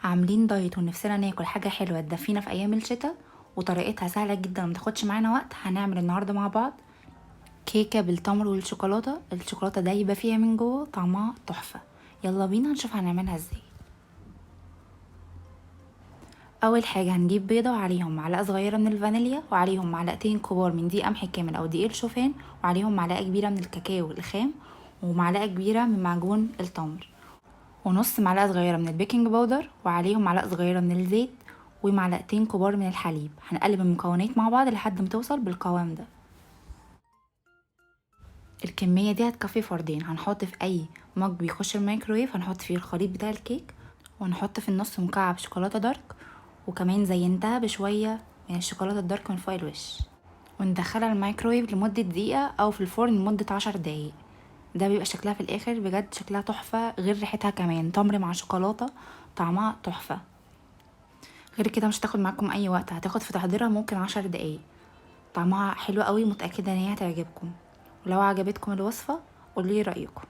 عاملين دايت ونفسنا ناكل حاجة حلوة تدفينا في أيام الشتاء وطريقتها سهلة جدا ومتاخدش معانا وقت. هنعمل النهاردة مع بعض كيكة بالتمر والشوكولاتة. الشوكولاتة دايبة فيها من جوه، طعمها تحفة. يلا بينا نشوف هنعملها ازاي. أول حاجة هنجيب بيضة وعليهم معلقة صغيرة من الفانيليا، وعليهم معلقتين كبار من دقيق قمح كامل أو دقيق الشوفان، وعليهم معلقة كبيرة من الكاكاو الخام، ومعلقة كبيرة من معجون التمر، ونص معلقة صغيرة من البيكنج باودر، وعليهم معلقة صغيرة من الزيت، ومعلقتين كبار من الحليب. هنقلب المكونات مع بعض لحد ما توصل بالقوام ده. الكمية دي هتكفي فردين. هنحط في اي مج بيخش الميكرويف، هنحط فيه الخليط بتاع الكيك، ونحط في النص مكعب شوكولاتة دارك، وكمان زينتها بشوية من الشوكولاتة الدارك من فوق الوش، وندخلها الميكرويف لمدة دقيقة او في الفرن لمدة 10 دقايق. ده بيبقى شكلها في الاخر بجد شكلها تحفة، غير ريحتها كمان تمر مع شوكولاتة، طعمها تحفة. غير كده مش هتاخد معاكم اي وقت، هتاخد في تحضيرها ممكن 10 دقايق. طعمها حلو قوي، متأكدة ان هي هتعجبكم. ولو عجبتكم الوصفة قولي رأيكم.